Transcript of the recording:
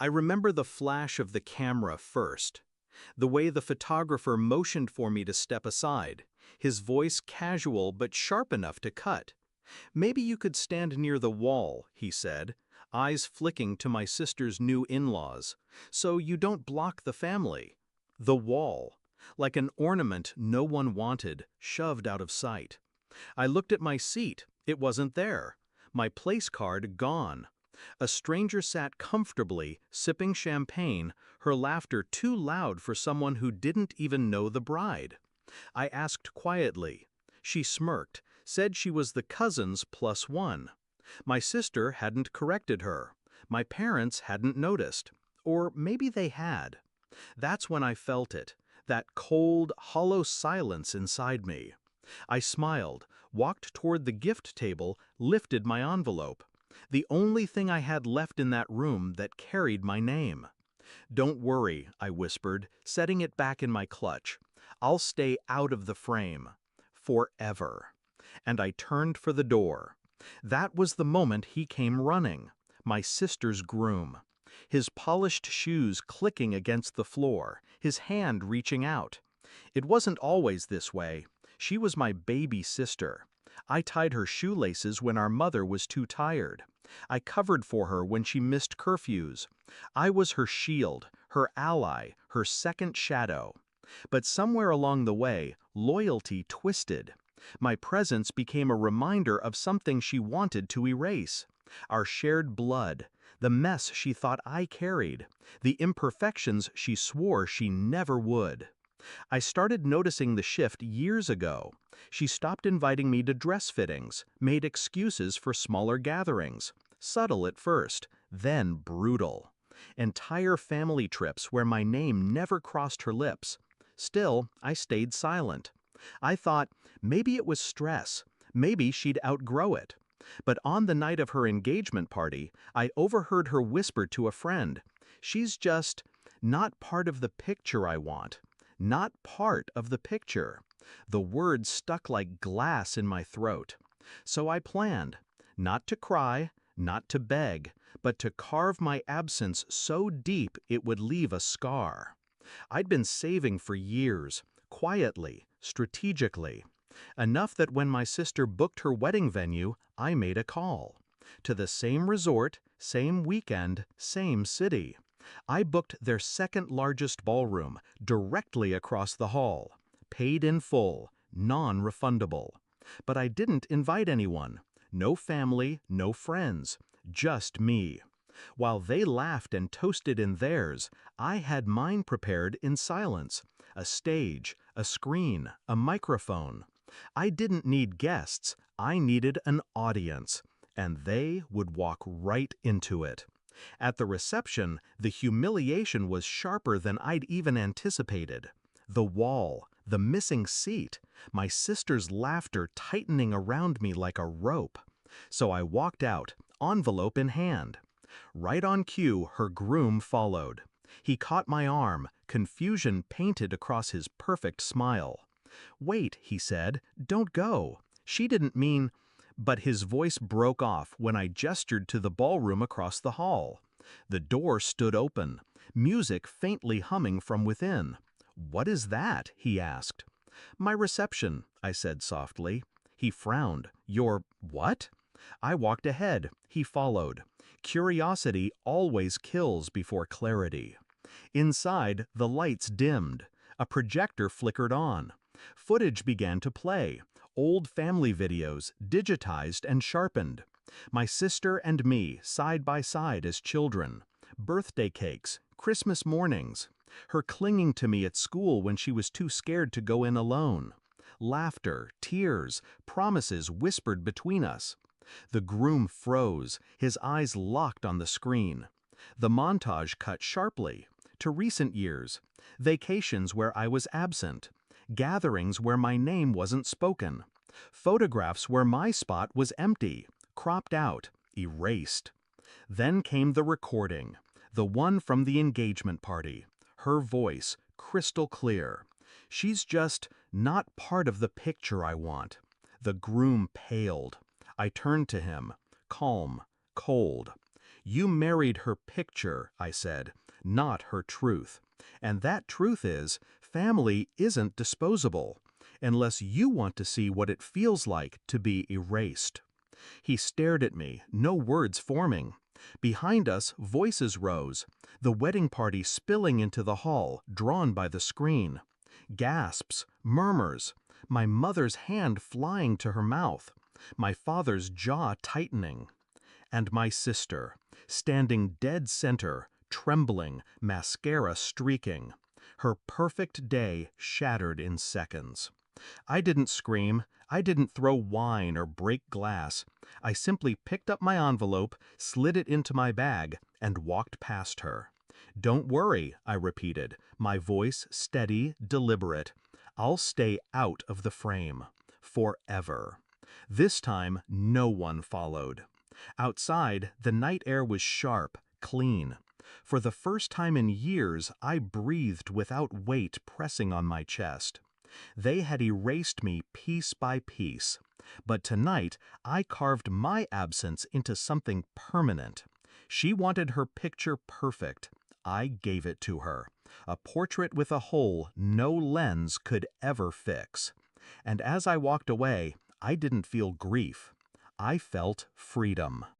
I remember the flash of the camera first, the way the photographer motioned for me to step aside, his voice casual but sharp enough to cut. "Maybe you could stand near the wall," he said, eyes flicking to my sister's new in-laws, "so you don't block the family." The wall, like an ornament no one wanted, shoved out of sight. I looked at my seat. It wasn't there. My place card gone. A stranger sat comfortably, sipping champagne, her laughter too loud for someone who didn't even know the bride. I asked quietly. She smirked, said she was the cousin's plus one. My sister hadn't corrected her. My parents hadn't noticed. Or maybe they had. That's when I felt it, that cold, hollow silence inside me. I smiled, walked toward the gift table, lifted my envelope. The only thing I had left in that room that carried my name. "Don't worry," I whispered, setting it back in my clutch. "I'll stay out of the frame. Forever." And I turned for the door. That was the moment he came running, my sister's groom. His polished shoes clicking against the floor, his hand reaching out. It wasn't always this way. She was my baby sister. I tied her shoelaces when our mother was too tired. I covered for her when she missed curfews. I was her shield, her ally, her second shadow. But somewhere along the way, loyalty twisted. My presence became a reminder of something she wanted to erase. Our shared blood, the mess she thought I carried, the imperfections she swore she never would. I started noticing the shift years ago. She stopped inviting me to dress fittings, made excuses for smaller gatherings. Subtle at first, then brutal. Entire family trips where my name never crossed her lips. Still, I stayed silent. I thought, maybe it was stress, maybe she'd outgrow it. But on the night of her engagement party, I overheard her whisper to a friend, "She's just not part of the picture I want. Not part of the picture." The words stuck like glass in my throat. So I planned, not to cry, not to beg, but to carve my absence so deep it would leave a scar. I'd been saving for years, quietly, strategically. Enough that when my sister booked her wedding venue, I made a call. To the same resort, same weekend, same city. I booked their second largest ballroom, directly across the hall. Paid in full, non-refundable. But I didn't invite anyone. No family, no friends. Just me. While they laughed and toasted in theirs, I had mine prepared in silence. A stage, a screen, a microphone. I didn't need guests, I needed an audience. And they would walk right into it. At the reception, the humiliation was sharper than I'd even anticipated. The wall, the missing seat, my sister's laughter tightening around me like a rope. So I walked out, envelope in hand. Right on cue, her groom followed. He caught my arm, confusion painted across his perfect smile. "Wait," he said, "don't go. She didn't mean—" But his voice broke off when I gestured to the ballroom across the hall. The door stood open, music faintly humming from within. "What is that?" he asked. "My reception," I said softly. He frowned. "Your what?" I walked ahead. He followed. Curiosity always kills before clarity. Inside, the lights dimmed. A projector flickered on. Footage began to play. Old family videos, digitized and sharpened. My sister and me, side by side as children. Birthday cakes, Christmas mornings. Her clinging to me at school when she was too scared to go in alone. Laughter, tears, promises whispered between us. The groom froze, his eyes locked on the screen. The montage cut sharply. To recent years. Vacations where I was absent. Gatherings where my name wasn't spoken. Photographs where my spot was empty, cropped out, erased. Then came the recording, the one from the engagement party. Her voice, crystal clear. "She's just not part of the picture I want." The groom paled. I turned to him, calm, cold. You married her picture, I said, not her truth. And that truth is, family isn't disposable, unless you want to see what it feels like to be erased. He stared at me, no words forming. Behind us, voices rose, the wedding party spilling into the hall, drawn by the screen. Gasps, murmurs, my mother's hand flying to her mouth, my father's jaw tightening. And my sister, standing dead center, trembling, mascara streaking. Her perfect day shattered in seconds. I didn't scream, I didn't throw wine or break glass. I simply picked up my envelope, slid it into my bag, and walked past her. Don't worry, I repeated, my voice steady, deliberate. I'll stay out of the frame. Forever. This time, no one followed. Outside, the night air was sharp, clean. For the first time in years, I breathed without weight pressing on my chest. They had erased me piece by piece. But tonight, I carved my absence into something permanent. She wanted her picture perfect. I gave it to her. A portrait with a hole no lens could ever fix. And as I walked away, I didn't feel grief. I felt freedom.